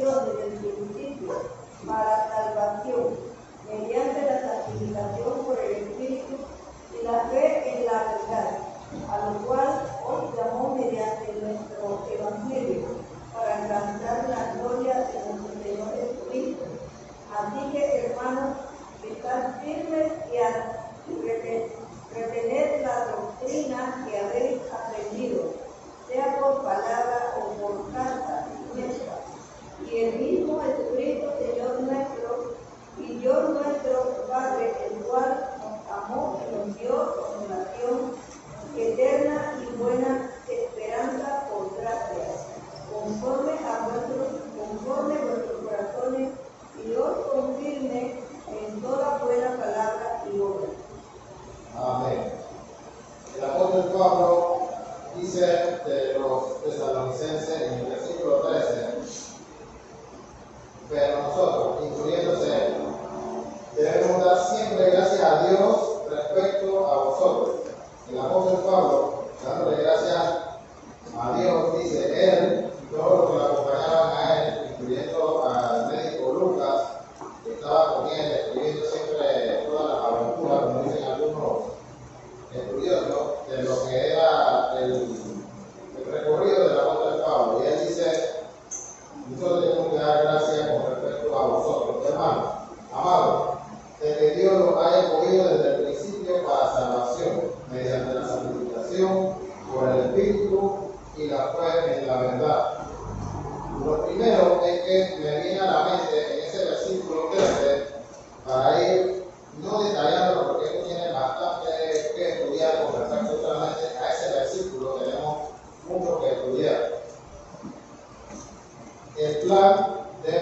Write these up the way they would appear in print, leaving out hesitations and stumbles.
escogido desde el principio para salvación, mediante la santificación por el Espíritu y la fe en la verdad, a lo cual os llamó mediante nuestro Evangelio, para alcanzar la gloria de nuestro Señor Jesucristo. Así que, hermanos, estad firmes y retened la doctrina que habéis aprendido, sea por palabra o por carta nuestra. Y el mismo Jesucristo, Señor nuestro, y Dios nuestro Padre, el cual nos amó y nos dio consolación eterna y buena esperanza por gracia, conforme vuestros corazones, y os confirme en toda buena palabra y obra. Amén. El apóstol Pablo dice de los tesalonicenses en el versículo 13: pero nosotros, incluyéndose él, debemos dar siempre gracias a Dios respecto a vosotros. El apóstol Pablo, dándole gracias a Dios, dice él y todos los que lo acompañaban a él, incluyendo al médico Lucas, que estaba con él, escribiendo siempre todas las aventuras, como dicen algunos estudiosos, de lo que era el recorrido del apóstol Pablo. Y él dice: nosotros tenemos que dar gracias con respecto a vosotros, hermanos, amados, de que Dios los haya escogido desde el principio para salvación, mediante la santificación por el Espíritu y la fe en la verdad. Lo primero es que me viene a la mente en ese versículo 13, para ir no detallándolo porque esto tiene bastante que estudiar con respecto solamente a ese versículo, tenemos mucho que estudiar. El plan de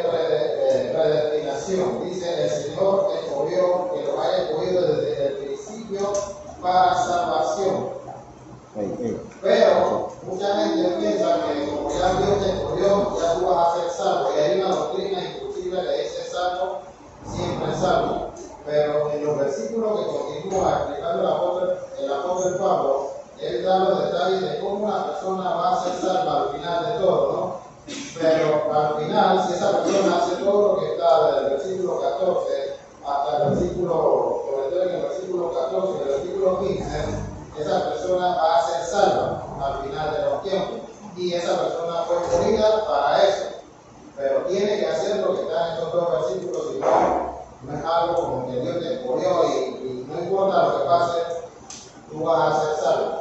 predestinación, dice: el Señor escogió, que lo haya escogido desde el principio para salvación. Pero mucha gente piensa que como ya Dios te escogió, ya tú vas a ser salvo. Y hay una doctrina inclusive que dice salvo, siempre salvo. Pero en los versículos que continúa explicando el apóstol Pablo, él da los detalles de cómo una persona va a ser salva al final de todo, ¿no? Pero al final, si esa persona hace todo lo que está desde el versículo 14 hasta el versículo, sobre todo en el versículo 14 y el versículo 15, esa persona va a ser salva al final de los tiempos. Y esa persona fue escogida para eso. Pero tiene que hacer lo que está en esos dos versículos, si no es algo como que Dios te escogió y no importa lo que pase, tú vas a ser salvo.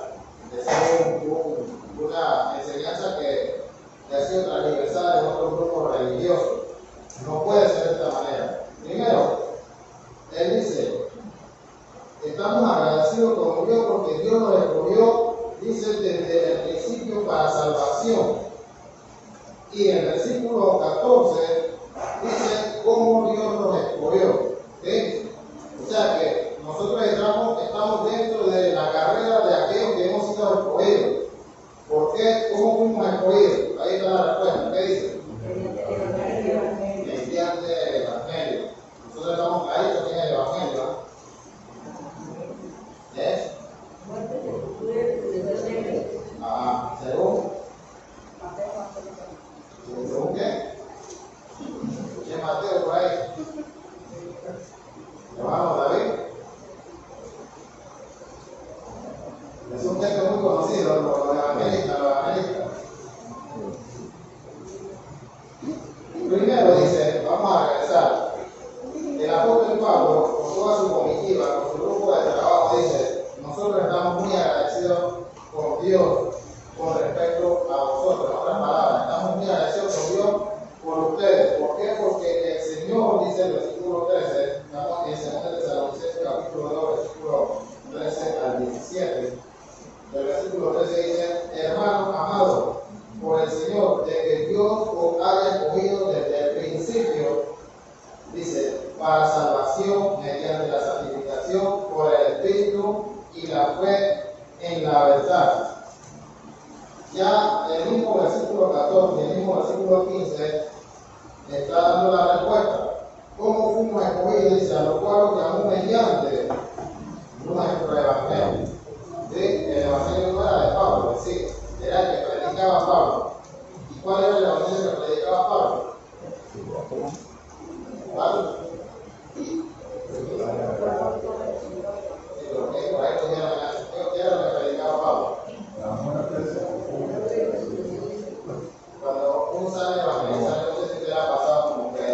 Esa es una enseñanza que ha sido transversal en otros grupos religiosos. No puede ser de esta manera. Primero, él dice: estamos agradecidos con Dios porque Dios nos escogió, dice, desde el principio para salvación. Y en el versículo 14 dice cómo Dios nos escogió. ¿Sí? O sea que nosotros estamos dentro de la carrera de aquellos que hemos sido escogidos. ¿Por qué? ¿Cómo fuimos escogidos? Ahí está la respuesta. ¿Qué dice? Mediante el Evangelio. Nosotros estamos claritos en el Evangelio. ¿Es? ¿Según? ¿Según qué? Escuché Mateo por ahí. Hermano David. Es un texto muy conocido, los evangelistas. Primero dice, vamos a regresar. El apóstol Pablo, con toda su comitiva, con su grupo de trabajo, dice: nosotros estamos muy agradecidos con Dios con respecto a vosotros. En otras palabras, estamos muy agradecidos con Dios por ustedes. ¿Por qué? Porque el Señor, dice el versículo 13, estamos en 2 Tesalonicenses capítulo 2, versículo 13 al 17. El versículo 13 dice: hermanos amados por el Señor, de que Dios os haya escogido desde el principio, dice, para salvación mediante la santificación por el Espíritu y la fe en la verdad. Ya el mismo versículo 14 y el mismo versículo 15 está dando la respuesta. ¿Cómo fuimos escogidos? Dice: a lo cual os llamó mediante nuestro Evangelio. ¿Sí? El Evangelio no era de Pablo, es decir, era el que predicaba Pablo. ¿Y cuál era el Evangelio que predicaba Pablo? ¿Vale? Por ahí ¿qué era lo que predicaba Pablo? Cuando uno sale a evangelizar, no sé si te ha pasado como que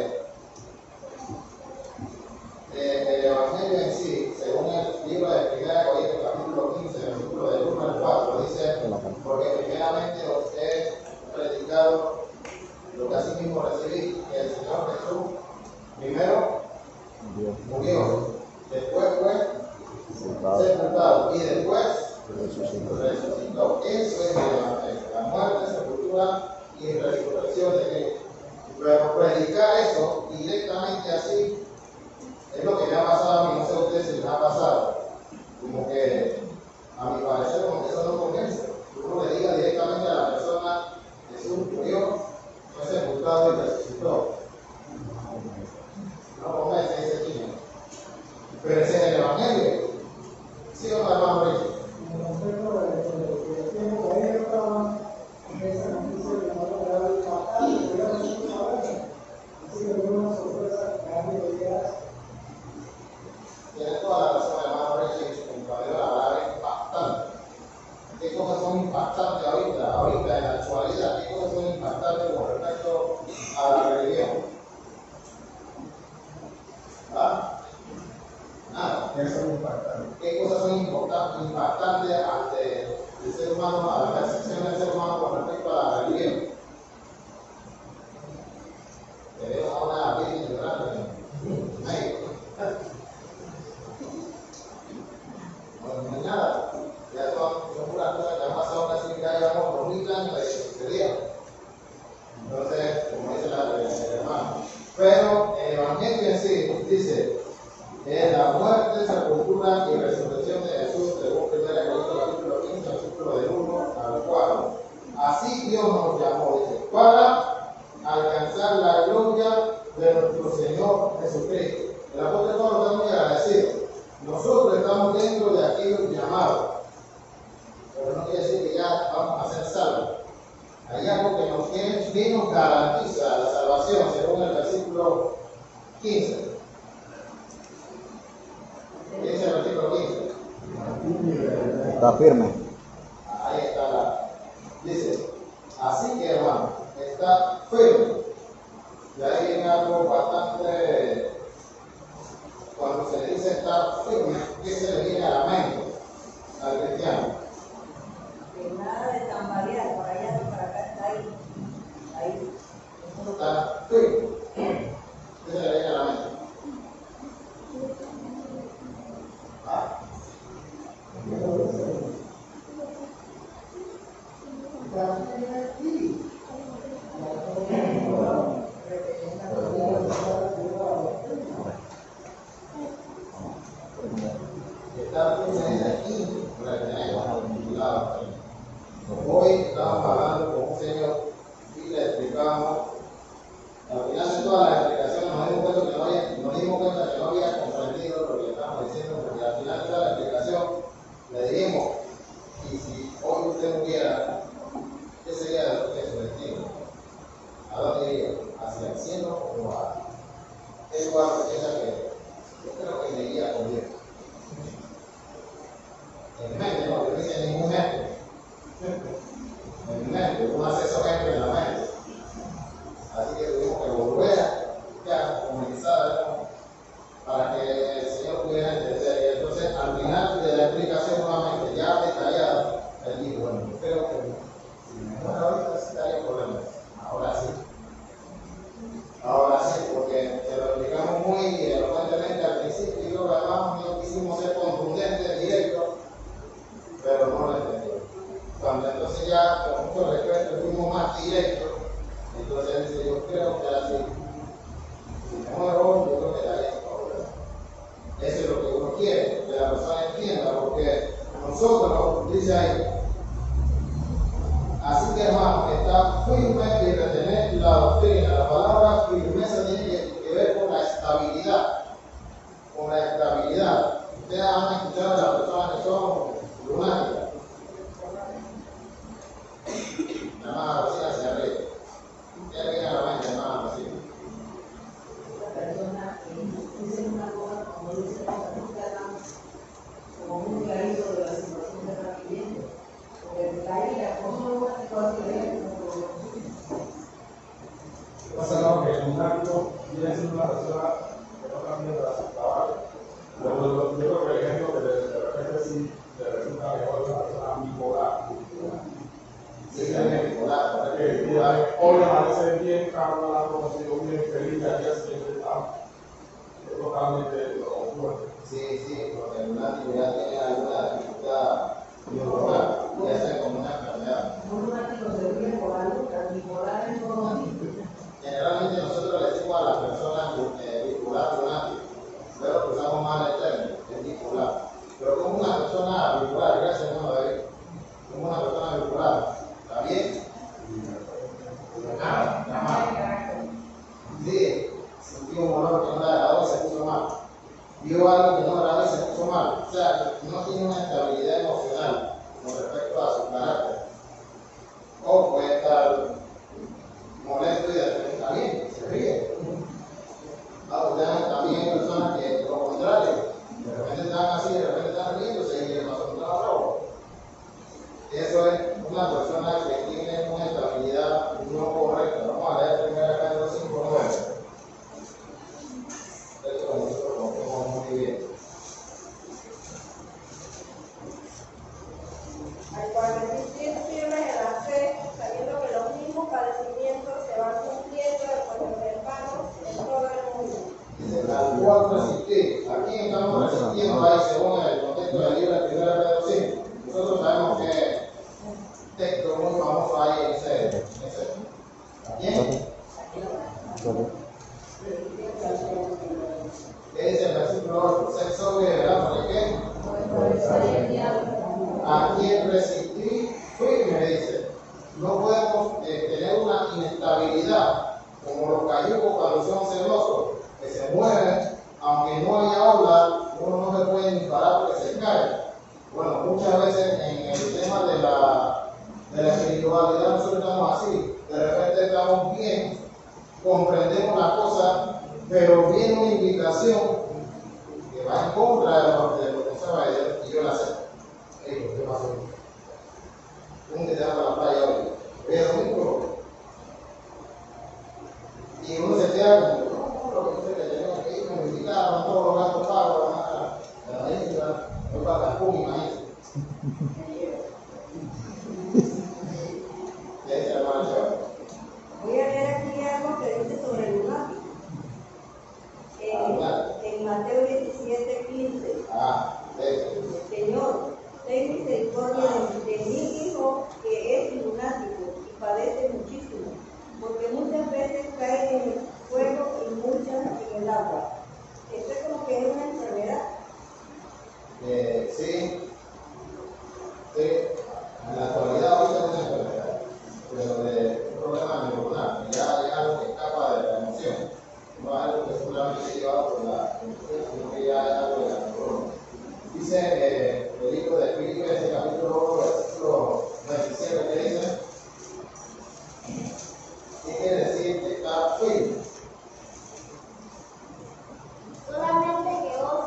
el evangelio en sí, según el libro de 1 Corintios capítulo 15, versículo del 1 al 4, dice, porque primeramente os he predicado lo que así mismo recibí, que el Señor Jesús primero murió, después fue sepultado y después resucitó. Eso es el evangelio, la muerte, sepultura y resurrección de Cristo. Pero predicar eso directamente así es lo que me ha pasado a mí, no sé a ustedes si les ha pasado. Como que, a mi parecer, como que eso no convence. Uno le diga directamente a la persona, Jesús murió, fue sepultado y resucitó. No convence ese niño. Pero ese es el evangelio. ¿Sí o no, hermano Richie? Tiene toda la razón, hermano Richie, cuando la palabra impactante. ¿Qué cosas son impactantes ahorita en la actualidad? ¿Qué cosas son impactantes con respecto a la religión? ¿Ah? Nada. ¿Qué cosas son impactantes ante el ser humano, a la percepción del ser humano con respecto a la religión? Tenemos a una virgen llorando en México. No es nada. Ya son puras cosas que han pasado casi ya llevamos 2000 años de que sucedieron. Entonces, como dice el hermano. Pero el evangelio en sí dice la muerte, sepultura y resurrección de Jesús, según 1 Corintios capítulo 15, versículo del 1 al 4. Así Dios nos llamó, dice, para alcanzar la gloria de nuestro Señor Jesucristo. El apóstol Pablo está muy agradecido. Nosotros estamos dentro de aquellos llamados, pero no quiere decir que ya vamos a ser salvos. Hay algo que nos garantiza la salvación, según el versículo 15. ¿Qué dice el versículo 15? Está firme. Ahí está dice, así que hermano, está firme. Y ahí viene algo bastante, cuando se le dice estar firme, ¿qué se le viene a la mente al cristiano? Que nada de tambalear, por allá, por acá, está ahí. Ahí. Está firme. ¿Qué se le viene a la mente? ¿Ah? Está firme aquí, hoy estábamos hablando con un señor y le explicamos. Al final de toda la explicación nos dimos cuenta que no había comprendido lo que estábamos diciendo, porque al final de toda la explicación le dijimos, y si hoy usted muriera, ¿qué sería de su destino? ¿A dónde iría? ¿Hacia el cielo o a el lugar que piensa que yo creo que me iría con Dios? En mente, no, yo no hice ningún ejemplo. En mente, uno hace esos ejemplos en la mente. Así que tuvimos que volver a comenzar para que el Señor pudiera entender. Y entonces, al final de la explicación, nuevamente, ya detallada, él dijo: bueno, yo creo que si me muero ahorita sí estaría problemas. Ahora sí, porque se lo explicamos muy elocuentemente al principio y luego además no quisimos ser contundentes, directos, pero no lo entendió. Cuando entonces ya con mucho respeto fuimos más directos, entonces él dice: yo creo que así, si me muero, yo creo que estaría sin problema. Eso es lo que uno quiere, que la persona entienda, porque nosotros, dice ahí, así que hermano, está firme y retener la doctrina. La palabra firmeza tiene que ver con la estabilidad. Con la estabilidad. Ustedes han escuchado a las personas que son lunáticas. La hermana Rosina se arregla. ¿Qué le viene a la mente, hermana Rosina? el lunático viene siendo una persona que no cambia de las palabras. Yo creo que el ejemplo que de repente sí le resulta mejor una persona bipolar. Sí, bipolar. Hoy aparece bien, Carlos, conocido bien, feliz, al día siguiente está totalmente opuesto. Sí, porque el lunático ya tiene alguna dificultad bipolar, ya sea como una enfermedad. Un lunático se vive por algo, bipolar es todo. Generalmente nosotros le decimos a las personas bipolar lunático, pero usamos mal el término, es bipolar. Pero como una persona bipolar, gracias hermano David, como una persona bipolar, ¿está bien? Nada, está mal. Sí, sintió un olor que no le agradó y se puso mal. Vio algo que no le agradó y se puso mal. O sea, no tiene una estabilidad emocional con respecto a su carácter. O puede estar molesto y de repente está bien, se ríe. También hay personas que lo contrario, de repente están así, de repente están riéndose y le pasó un trabajo. Eso es una persona que tiene una estabilidad no correcta. Vamos a leer 1 Pedro 5:9. Esto nosotros lo conocemos muy bien. Al cual resistir firmes en la fe, sabiendo que los mismos padecimientos se van cumpliendo con los hermanos en todo el mundo. Dice, al cual resistir. ¿A quién estamos resistiendo ahí según el contexto del libro de 1 Pedro 5? Nosotros sabemos que texto muy famoso ahí en ese. ¿A quién? ¿Qué dice el versículo 8? Ser sobrio y velar, ¿por qué? A quien resistir firme, dice. No podemos tener una inestabilidad como los cayucos cuando son celosos, que se mueven, aunque no haya ola, uno no se puede ni parar porque se cae. Bueno, muchas veces en el tema de la espiritualidad nosotros estamos así. De repente estamos bien, comprendemos la cosa, pero viene una invitación que va en contra de lo que se va a decir y yo la acepto. ¿Qué pasó? Un que te va para la playa hoy. Pero domingo. Y uno se queda como, no, lo que sé que tenemos que ir, me invitaron, todos los gastos pagos, la isla, no para Cancún, imagínate. Voy a leer aquí algo que dice sobre el lunático. En Mateo 17:15. Señor, ten misericordia de mi hijo que es lunático y padece muchísimo, porque muchas veces cae en el fuego y muchas en el agua. Esto es como que es una enfermedad. Sí. En la actualidad ahorita es una enfermedad, pero de un problema neuronal, ya es algo que escapa de la emoción. No es algo que solamente lleva por la emoción, sino que ya es algo de la neurona. Dice el libro de Filipenses, capítulo 1, versículo 27, que dice, ¿qué quiere decir que está firme? Solamente que vos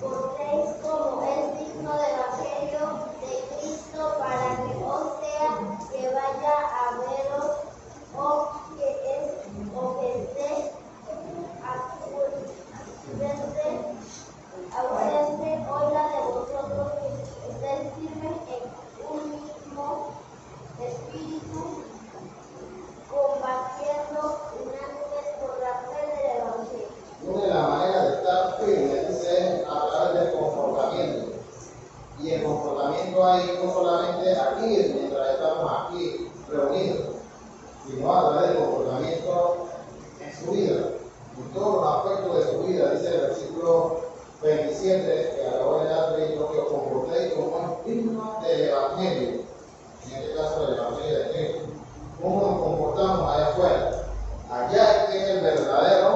portéis como es digno del Evangelio de Cristo, para que os sea que vaya a veros o que esté ausente, oiga de vosotros que estéis firmes en un mismo espíritu, combatiendo unánimes por la fe del Evangelio. Una de las maneras de estar firme es a través del comportamiento. Y el comportamiento hay no solamente aquí, mientras estamos aquí reunidos, sino a través del comportamiento en su vida, en todos los aspectos de su vida. Dice el versículo 27, que acabo de dar, que os comportéis como es digno del Evangelio, en este caso del Evangelio de Cristo. ¿Cómo nos comportamos allá afuera? Allá es el verdadero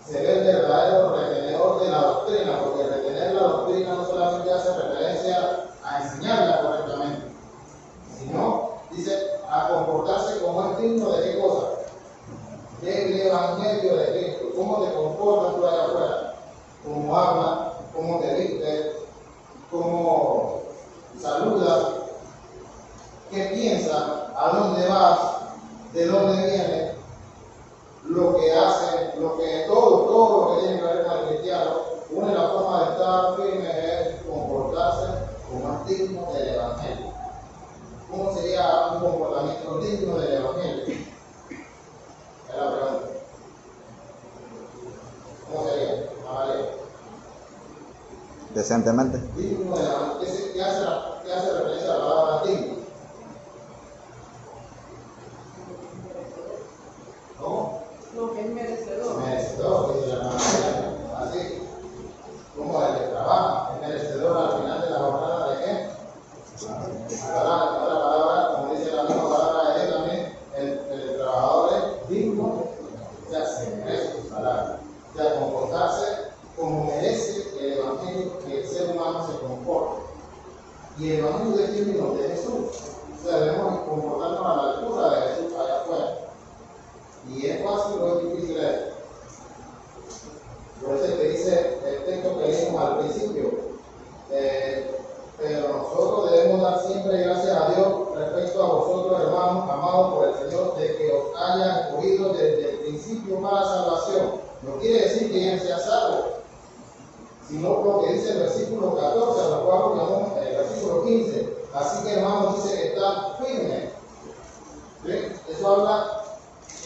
se ve el verdadero retenedor de la doctrina, porque retener la doctrina no solamente hace referencia a enseñarla correctamente, sino, dice, a comportarse como es digno de qué cosa, del Evangelio de Cristo. ¿Cómo te comportas tú allá afuera? ¿Cómo hablas? ¿Cómo te vistes? ¿Cómo saludas? qué piensas, a dónde vas, de dónde vienes, lo que hace, todo lo que tiene que ver con el cristiano. Una de las formas de estar firme es comportarse como es digno del Evangelio. ¿Cómo sería un comportamiento digno del Evangelio? Es la pregunta. ¿Cómo sería? Decentemente. Digno del Evangelio. ¿Qué hace referencia a la palabra digno? ¿Cómo? Lo que es merecedor. Merecedor, dice la hermana Mariana. Así como el que trabaja es merecedor al final de la jornada de qué. Otra palabra, como dice la misma palabra de él también, el trabajador es digno, o sea, se merece su salario. O sea, comportarse como merece el Evangelio que el ser humano se comporta. Y el Evangelio de quién vino, de Jesús. O sea, debemos comportarnos a la altura de Jesús allá afuera. Y es fácil o es difícil eso. Por eso es que dice el texto que leímos al principio. Pero nosotros debemos dar siempre gracias a Dios respecto a vosotros, hermanos, amados por el Señor, de que os haya escogido desde el principio para salvación. No quiere decir que ya sea salvo, sino lo que dice el versículo 14, a lo cual llamamos el versículo 15. Así que, hermanos, dice que está firme. ¿Sí? Eso habla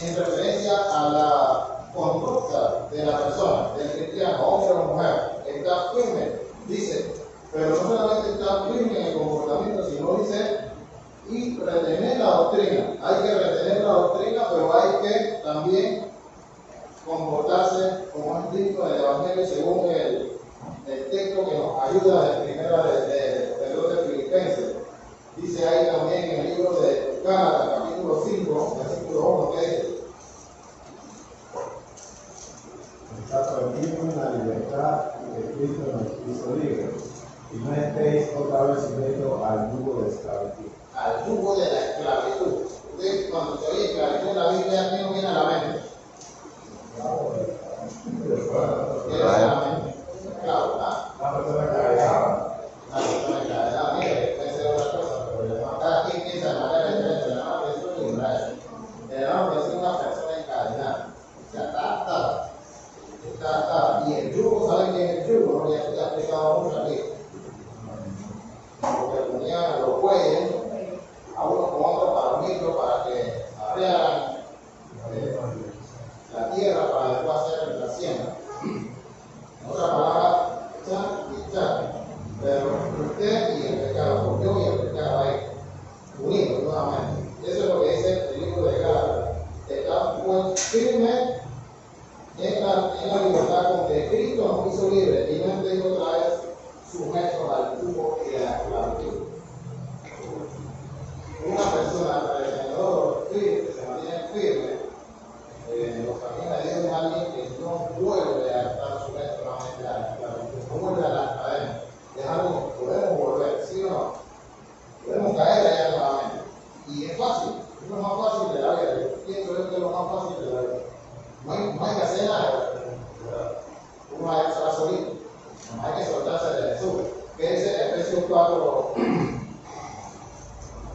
en referencia a la conducta de la persona, del cristiano, hombre o mujer. Está firme, dice, pero no solamente está firme en el comportamiento, sino dice, y retener la doctrina. Hay que retener la doctrina, pero hay que también comportarse como es digno del Evangelio según el texto que nos ayuda de primera de Filipenses. Dice ahí también en el libro de Gálatas, capítulo 5, versículo 1, que dice: Está perdido en la libertad que Cristo nos hizo libres, y no estéis otra vez sujetos al yugo de esclavitud. Al yugo de la esclavitud. Usted, cuando se oye esclavitud en la Biblia, ¿qué nos viene a la mente? ¿Qué viene a la mente? Esclavo, ¿ah? Una persona encadenada. Una persona encadenada, mire, puede ser otra cosa, pero cada quien piensa de manera diferente. El hermano Jesús es Israel. El hermano Jesús es una persona encadenada. O sea, está atada. Está atada. Y el yugo, ¿saben qué es el yugo? No, ya se ha explicado mucho aquí. Porque ponían los bueyes a uno con otro para unirlo, para que arrearan la tierra para después hacer la siembra. En otra palabra, echar y echar. Pero usted y el pecado, yo y el pecado ahí, unidos nuevamente. Eso es lo que dice el libro de Gálatas. Está pues firme en la libertad con que Cristo nos hizo libres y no estéis otra vez sujetos al yugo y a la esclavitud. Una persona alrededor firme, que se mantiene firme, los caminos de Dios es alguien que no vuelve a estar sujeto nuevamente a la esclavitud, no vuelve a las cadenas. Es algo que podemos volver, ¿sí o no? Podemos caer allá nuevamente. Y es fácil, es lo más fácil de la vida. Yo pienso que es lo más fácil de la vida. No hay que hacer nada. Uno va a estar solito. No hay que soltarse de Jesús. ¿Qué dice Efesios 4,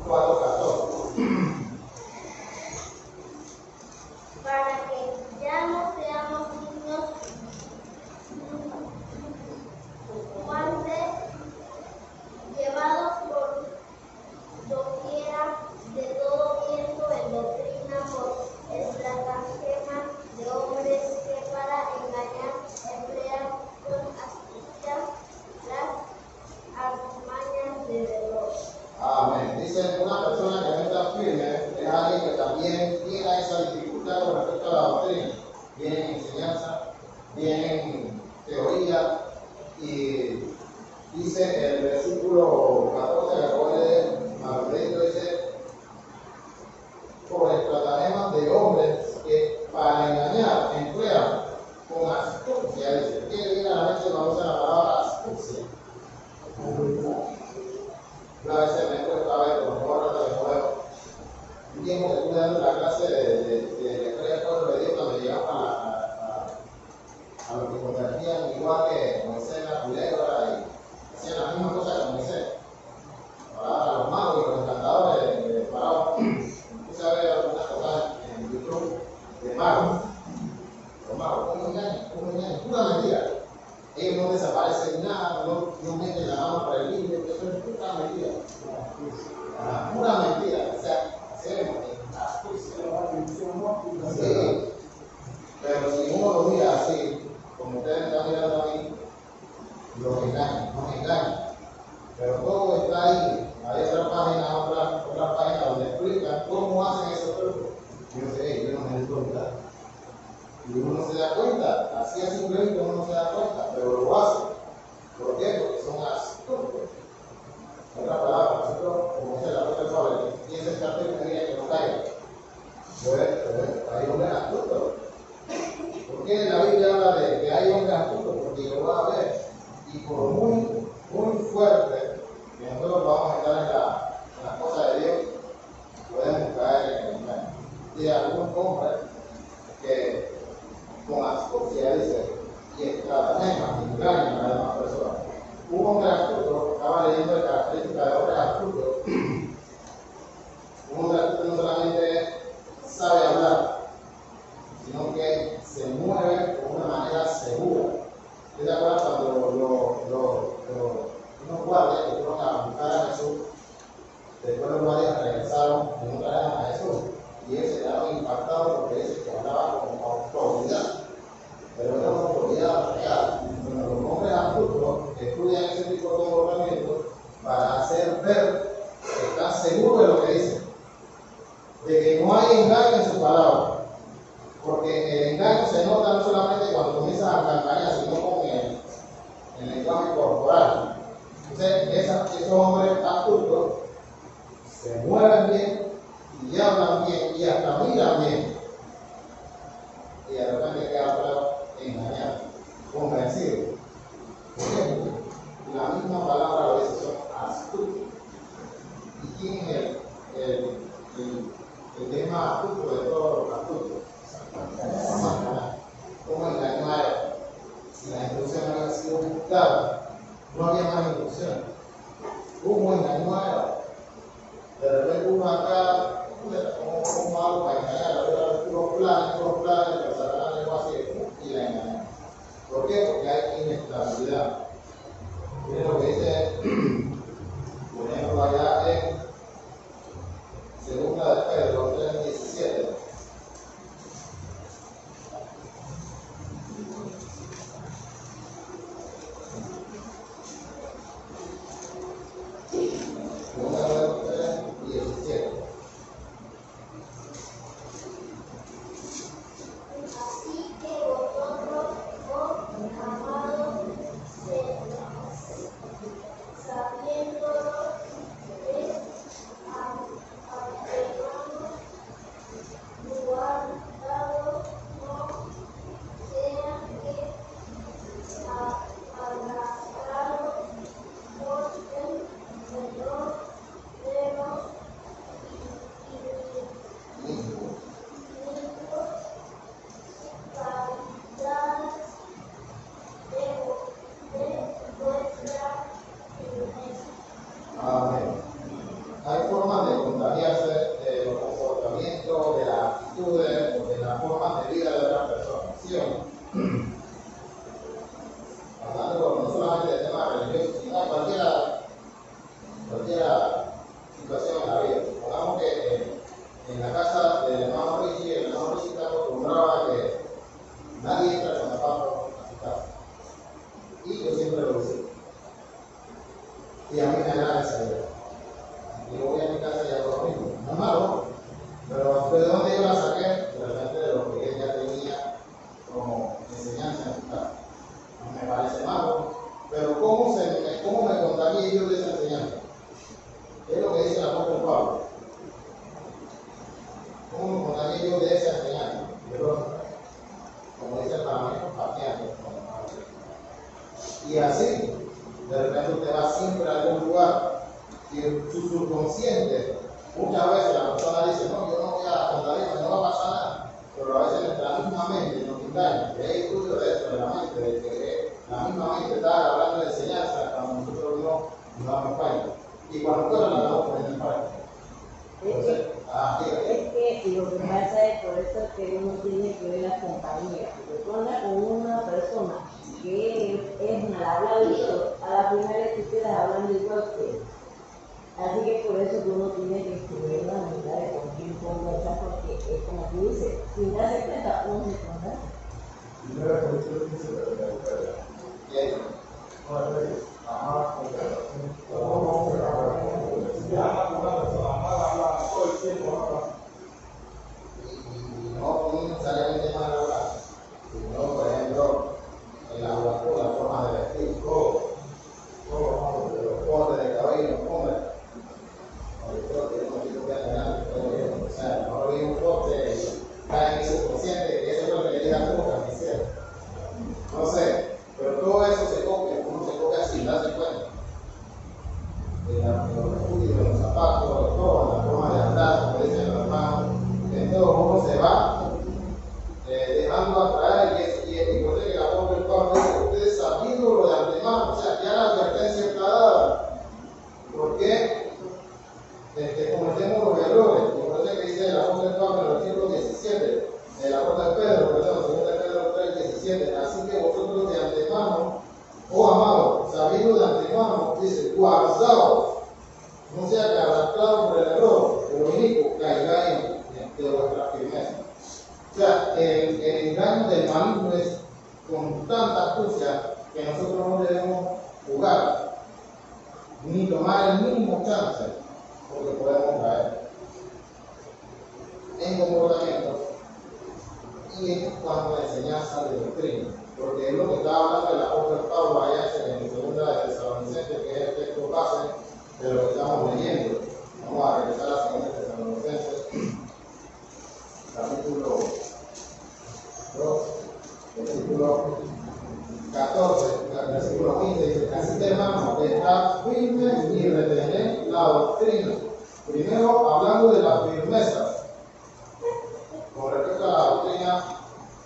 14? Para que ya no seamos niños guantes llevados por doquiera de todo viento en doctrina por estratagemas de hombres que para engañar emplean con astucia las artimañas de Dios. Amén. Dice una persona Y uno no se da cuenta, así a simple vista uno no se da cuenta, pero lo hace. ¿Por qué? Porque son astutos. En otras palabras, nosotros, como dice la otra Pablo, que piensa el cartel que no caiga. Pues hay hombres astutos. ¿Por qué la Biblia habla de que hay hombres astutos? Porque lo va a ver. Y por muy fuerte que nosotros vamos a estar en la cosa de Dios, podemos caer en el engaño de algún hombre que con astucia dice y estratagema engaña a las demás personas. Un hombre astuto, estaba leyendo de características de hombres astutos. Un hombre astuto no solamente sabe hablar, sino que se mueve de una manera segura. ¿Te acuerdas cuando unos guardias que fueron a buscar a Jesús? Después los guardias regresaron y no trajeron a Jesús. Y ellos se quedaron impactados porque dice que hablaba con autoridad. Pero era una autoridad real. Bueno, los hombres astutos estudian ese tipo de comportamientos para hacer ver que están seguros de lo que dicen. De que no hay engaño en sus palabras. Porque el engaño se nota no solamente cuando comienzas a campañar, sino con el lenguaje corporal. Entonces, esos hombres astutos se mueven bien y hablan bien y hasta miran bien. Y de repente quedan engañados, convencidos. ¿Por qué? La misma palabra lo dice, son astutos. ¿Y quién es el que es más astuto de todos los astutos? ¿Cómo engañó a él? Si la instrucción no había sido buscada, no había más instrucción. ¿Cómo engañó a él? De repente uno acá, como algo para engañar, puros planes, que sacarán la lengua así y la engañan. ¿Por qué? Porque hay inestabilidad. Miren lo que dice, por ejemplo, allá en Segunda de Pedro 3:17. Hay formas de contagiarse de los comportamientos, de las actitudes o de las formas de vida de otras personas, ¿sí o no? Hablando no solamente del tema religioso, sino de cualquier situación en la vida. Supongamos que en la casa del hermano Richie, el hermano Richie está acostumbrado a que nadie entra con zapatos a su casa. Y yo siempre lo hice. Y a mí me agrada esa idea. Y yo voy a mi casa y hago lo mismo. No es malo, pero ¿de dónde yo la saqué? De repente de lo que ella tenía como enseñanza en su casa. No me parece malo, pero ¿cómo me contagié yo de esa enseñanza? Es lo que dice el apóstol Pablo. ¿Cómo me contagié yo de esa enseñanza? Como dice el panameño, pateando. Y así, de repente usted va siempre a algún lugar y su subconsciente, muchas veces la persona dice, no, yo no voy a contagiarme, no va a pasar nada, pero a veces nuestra misma mente nos engaña, que hay estudio de eso, de la mente, de que la misma mente está hablando de enseñanza cuando nosotros no nos damos cuenta. Y cuando nosotros la damos poniendo en práctica. Entonces, es que lo que pasa es por eso que uno tiene que ver la compañía. Porque tú andas con una persona que es mal habladito, a la primera vez que ustedes hablando igual que él. Así que por eso que uno tiene que estudiar la manera de con quién conversar, porque es como tú dices, sin darse cuenta, uno se conversa. Primera Corintios 15, no necesariamente mal hablar. astucia que nosotros no debemos jugar, ni tomar el mínimo chance, porque podemos caer en comportamiento y en cuanto a enseñanza de doctrina, porque es lo que está hablando el apóstol Pablo allá en segunda de Tesalonicenses, que es el texto base de lo que estamos leyendo. Vamos a regresar a la segunda de Tesalonicenses, capítulo 2, versículo 14, versículo 15, dice: así que hermanos, estad firmes y retened la doctrina. Primero, hablando de la firmeza. Con respecto a la doctrina,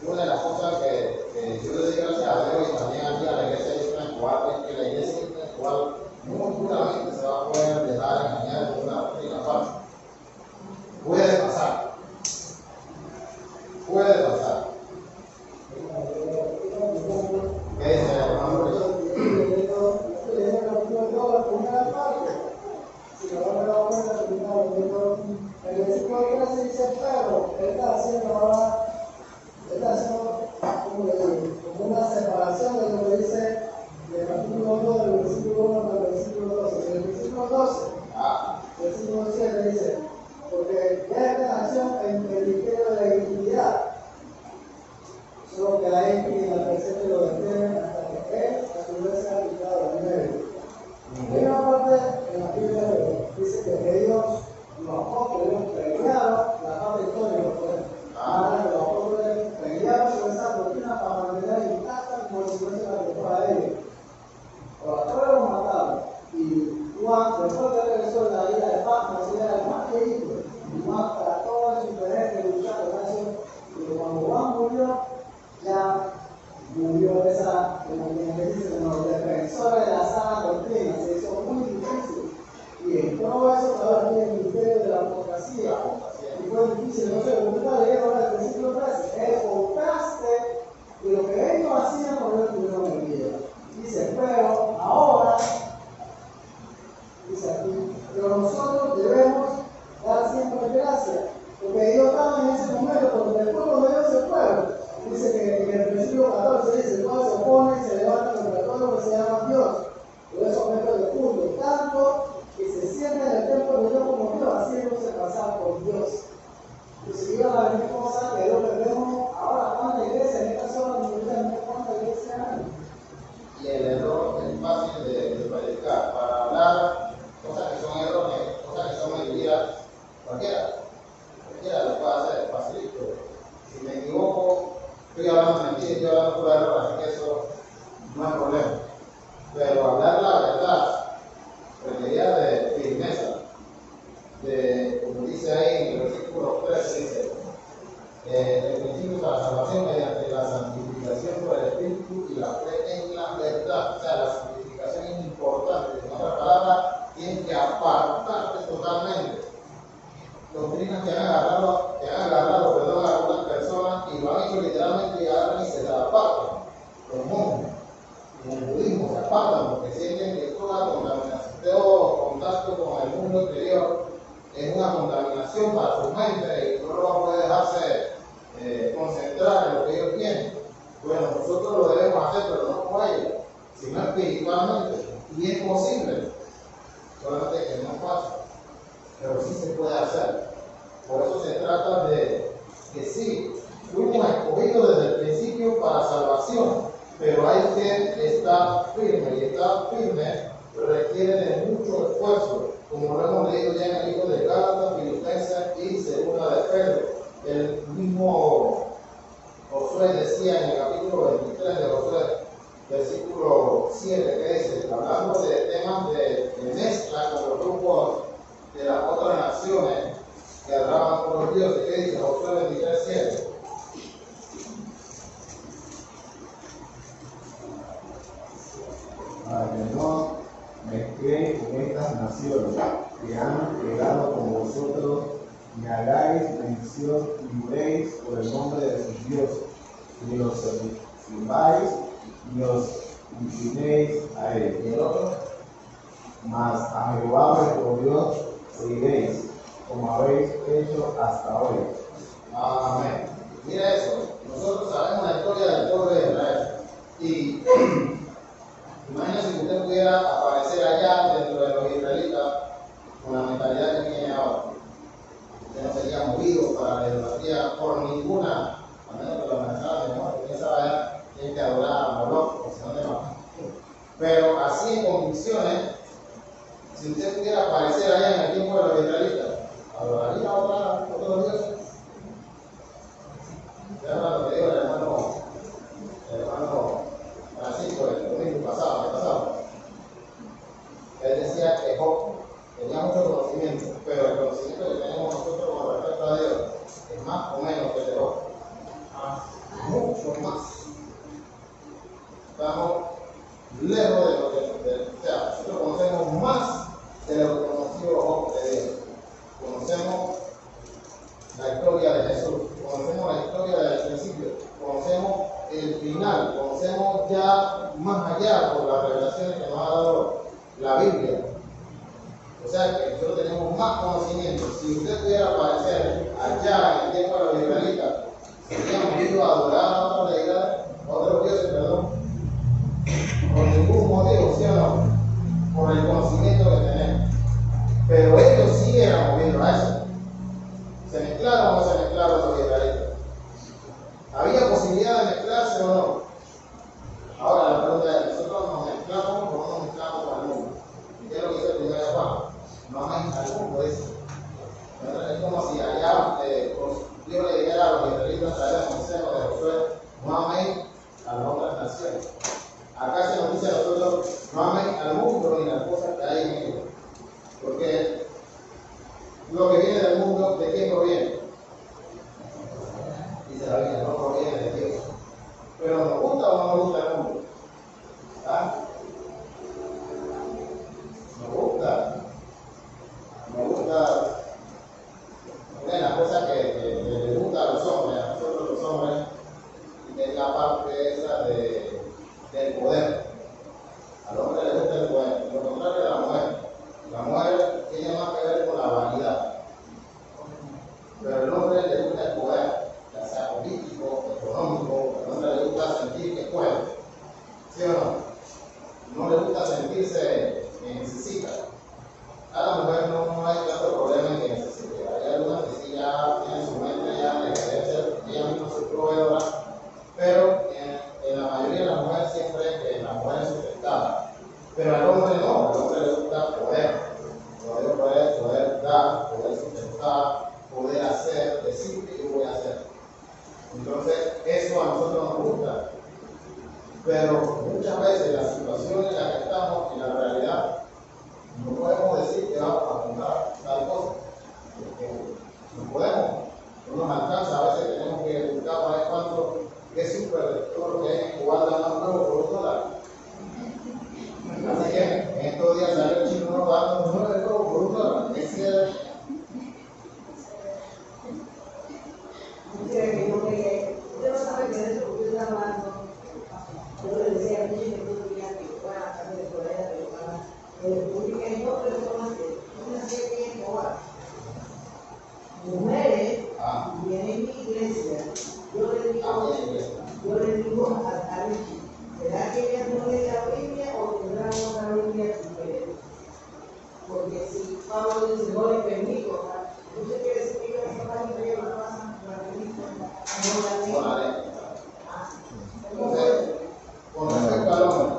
una de las cosas que yo le doy gracias a Dios y también aquí a la iglesia espiritual es que la iglesia espiritual muy puramente se va a poder dejar engañar con una doctrina falsa. Puede pasar. Puede pasar. ¿Qué dice el hermano Luis? El versículo 13 dice: pero él está haciendo ahora, como una separación de lo que dice del capítulo 2, del versículo 1 al versículo 12. En el versículo 12, versículo 7 dice: porque ya esta nación en el misterio de la iniquidad, solo que hay quien la presente lo detiene hasta que él a su vez sea quitado del medio. Hay una parte en la Biblia que dice que ellos, los apóstoles, pelearon la parte histórica, pues. Ahora los apóstoles pelearon sobre esa doctrina para mantener intacta como si fuese la que fuera de ellos. Los apóstoles los mataron. Y Juan, después de regresó de la isla de Patmos, era el más querido. Y Juan trató de superar y luchar con eso. Y cuando Juan murió, ya murió esa, como que dice, los defensores de la sana doctrina. Se hizo muy difícil. Y en todo eso todavía tiene el misterio de la apostasía. Y fue difícil, no sé, como está leyendo ahora el versículo 13, el contraste de lo que ellos hacían cuando ellos tuvieron el vida. Dice, pero ahora, dice aquí, pero nosotros debemos dar siempre gracias, porque ellos estaban en ese momento, porque después cuando ellos se fueron, dice que en el versículo 14 dice: el cual se opone y se levanta contra todo lo que se llama Dios, por eso objeto de culto, tanto que se siente en el templo de Dios como Dios, haciéndose pasar por Dios. Y si iban a venir cosas que es lo que vemos ahora, ¿cuánta iglesia? En esta zona de iglesia, ¿cuánta iglesia hay? Y el error es fácil de predicar. Para hablar cosas que son erróneas, cosas que son mentiras, cualquiera lo puede hacer, facilito. Si me equivoco, estoy hablando mentiras, estoy hablando pura error, así que eso no es problema. Pero hablar la verdad requería de firmeza, como dice ahí en el versículo 13, dice: el principio de la salvación mediante la santificación por el Espíritu y la fe en la verdad. O sea, la santificación es importante. En otras palabras, tienes que apartarte totalmente. Doctrinas que han agarrado a algunas personas y lo han hecho literalmente, y agarran y se la apartan. Los monjes, como el budismo, se apartan porque sienten que toda contaminación, todo contacto con el mundo exterior es una contaminación para su mente y no lo va a poder dejarse concentrar en lo que ellos tienen. Bueno, nosotros lo debemos hacer, pero no como ellos, sino espiritualmente. Y es posible, solamente que no es fácil, pero sí se puede hacer. Por eso se trata de que sí, fuimos escogidos desde el principio para salvación, pero hay que estar firme, y estar firme requiere de mucho esfuerzo, como lo hemos leído ya en el libro de Gálatas, Filipenses y segunda de Pedro. El mismo Josué decía en el capítulo 23 de Josué, versículo 7, que dice, hablando de temas de mezcla con los grupos de las otras naciones que adoraban por los dioses, que dice Josué 23, 7. Para que no mezcléis con estas naciones que han llegado con vosotros, ni hagáis mención ni juréis por el nombre de sus dioses, ni los sirváis, ni os inclinéis a él. Y el otro, Mas a Jehová vuestro Dios oiréis, como habéis hecho hasta hoy. amén. Mira eso, nosotros sabemos la historia del pueblo de Israel. Y imagínense que usted pudiera aparecer allá dentro de los israelitas con la mentalidad que tiene ahora. Usted no sería movido para la idolatría por ninguna, a menos que lo amenazaran de muerte. Usted sabe allá, tiene que adorar a Moloch, o si no te matan. Pero así en convicciones, si usted pudiera aparecer allá en el tiempo de los israelitas, ¿adoraría a otros dioses? Ya lo que dijo el hermano Francisco el domingo pasado. Él decía que Job tenía mucho conocimiento, pero el conocimiento que tenemos nosotros con respecto a Dios es más o menos que el de Job. Mucho más. Estamos lejos de lo que, o sea, nosotros conocemos más de lo que conoció Job de Dios. Conocemos la historia de Jesús, conocemos la historia del principio, conocemos el final, conocemos ya más allá por las revelaciones que nos ha dado la Biblia. O sea que nosotros tenemos más conocimiento. Si usted pudiera aparecer allá en el tiempo de los israelitas, seríamos ido a adorar a otras deidades, otros dioses, perdón, por ningún motivo, ¿sí o no? Por el conocimiento que tenemos. Pero ellos sí eran movidos a eso. ¿Se mezclaron o no se mezclaron los israelitas? ¿Había posibilidad de mezclarse o no? Ahora la pregunta es, ¿nosotros nos mezclamos o no nos mezclamos con el mundo? ¿Qué es lo que dice el primer de Juan? No améis al mundo, dice. Es como si allá Dios le dijera a los israelitas a través de Moisés o de Josué, no améis a las otras naciones. Acá se nos dice a nosotros, no améis al mundo ni las cosas que hay en ellos. Porque lo que viene del mundo, ¿de quién proviene? Dice la Biblia, no proviene de Dios. Pero ¿nos gusta o no nos gusta el mundo? ¿Ah? Nos gusta. Nos gusta. Una de las cosas que les gusta a los hombres, a nosotros los hombres, es la parte esa del poder. Al hombre le gusta el poder, lo contrario de la mujer. La mujer tiene más que ver con la vanidad. Pero al hombre le gusta el poder, ya sea político, económico, al hombre le gusta sentir que puede. ¿Sí o no? No le gusta sentirse que necesita. A la mujer no hay tanto problema en que necesite. Hay algunas que sí ya tienen su mente ya de querer ser ella misma su proveedora, pero en la mayoría de las mujeres siempre la mujer es sustentada. Pero al hombre no, al hombre le gusta poder. Poder dar, poder sustentar, poder hacer, decir que yo voy a hacer. Entonces, eso a nosotros nos gusta. Pero muchas veces la situación en la que estamos, en la realidad, no podemos decir que vamos a comprar tal cosa. Porque no podemos, no nos alcanza. A veces tenemos que buscar para ver cuánto es súper, todo lo que hay en Cubana más nuevo por $1. Así que en estos días salió el chino no dando $9 por $1. Ese usted no sabe que de eso que usted está hablando. Yo le decía a mí que tú tenías que fuera a salir de Corea, pero publica en dos personas que una serie de horas. Mujeres vienen en mi iglesia. Yo le digo a Richie, ¿será que ella no lee la Biblia o tendrá otra Biblia diferente? Porque si Pablo dice, no le permito, ¿usted quiere decir que esa página ya no la pasan? No la lee. Entonces, con respecto al hombre,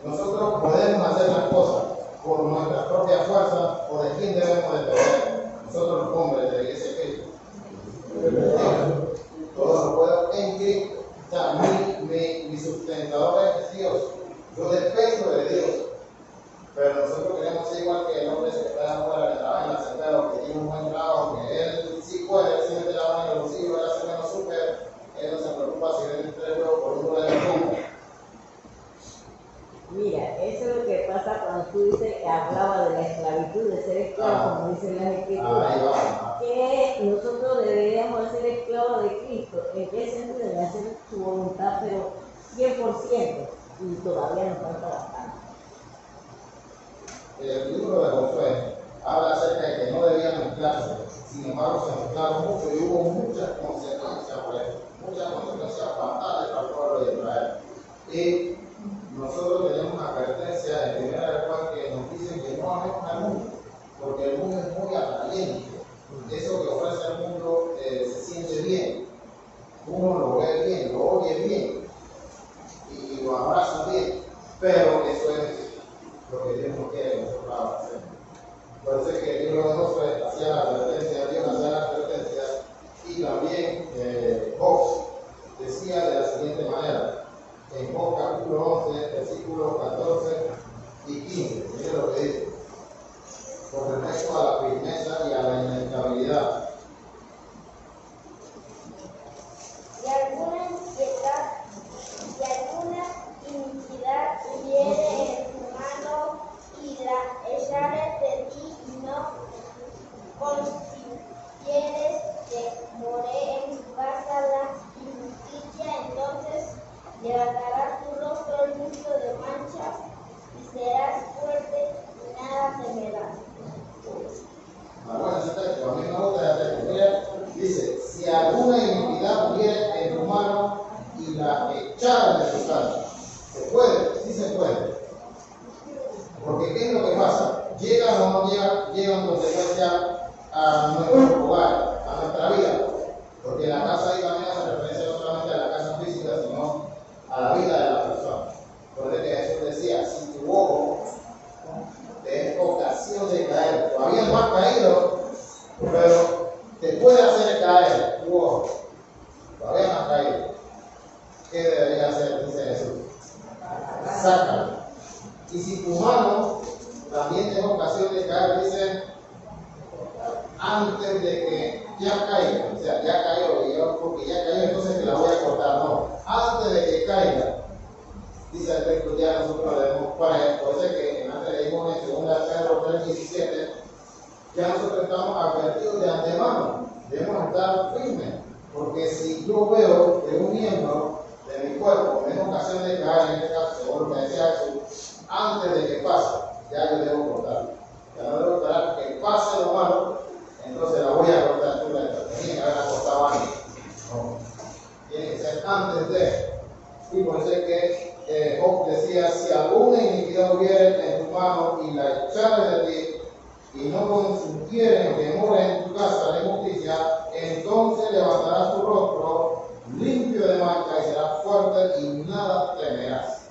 nosotros podemos hacer las cosas por nuestra propia fuerza o de quién debemos depender. Nosotros los hombres de la iglesia de Cristo. Todo lo puedo en Cristo. O sea, mi sustentador es Dios. Yo dependo de Dios. Pero nosotros queremos ser igual que el hombre que está afuera, que trabaja en la central, que tiene un buen trabajo, que él sí puede, él se mete la mano en el bolsillo, él hace menos súper, él no se preocupa si vende 3 huevos por $1 de compra. Mira, eso es lo que pasa cuando tú dices que hablaba de la esclavitud, de ser esclavo, como dicen las escrituras, que nosotros deberíamos de ser esclavos de Cristo. ¿En qué sentido? De hacer su voluntad, pero 100%, y todavía nos falta bastante. El libro de Josué habla acerca de que no debían mezclarse, sin embargo se mezclaron mucho y hubo muchas consecuencias por eso, muchas consecuencias fatales para el pueblo de Israel. Y nosotros tenemos una advertencia en primera de Juan que nos dicen que no amemos al mundo, porque el mundo es muy atrayente. Eso que ofrece el mundo se siente bien. Uno lo ve bien, lo oye bien y lo abraza bien, pero eso es lo que Dios no quiere que nosotros hacer. Por eso es que el libro de Josué hacía la advertencia, Dios hacía la advertencia, y también Job decía de la siguiente manera, en Job capítulo 11, versículos 14 y 15, mire lo que dice, con respecto a la firmeza y a la inestabilidad. Y alguna iniquidad hubiere en tu mano, y la echaré de ti, y no consintieres que more en tu casa la injusticia, entonces levantarás tu rostro limpio de manchas, y serás fuerte, y nada temerás. Bueno, ese texto, a mí me gusta ese texto. Mira, dice, si alguna iniquidad hubiere en tu mano y la echaras de tu casa. ¿Se puede? Sí se puede. Porque ¿qué es lo que pasa? Llegan o no llegan consecuencias a nuestro hogar, a nuestra vida. Porque la casa ahí también hace referencia no solamente a la casa física, sino a la vida de la persona. Por eso que Jesús decía, si tu ojo es ocasión de caer, todavía no has caído, pero te puede hacer caer tu ojo, todavía no has caído. ¿Qué debería hacer? Dice Jesús, sácalo. Y si tu mano también tiene ocasión de caer, dice, antes de que ya caiga, o sea, ya cayó, porque ya cayó, entonces te la voy a cortar, no, antes de que caiga. Dice el texto, ya nosotros debemos, por eso es que antes leímos en 2 Pedro 3:17, ya nosotros estamos advertidos de antemano, debemos estar firmes, porque si yo veo que un miembro de mi cuerpo tiene ocasión de caer, en este caso, según lo que decía Jesús, antes de que pase, ya yo debo cortarlo. Ya no debo esperar que pase lo malo, entonces la voy a cortar tú, tenía que haberla cortado antes. No, tiene que ser antes de. Y por eso es que Job decía, si alguna iniquidad hubiere en tu mano y la echare de ti, y no consintieren que more en tu casa la injusticia, entonces levantarás tu rostro limpio de mancha y serás fuerte y nada temerás.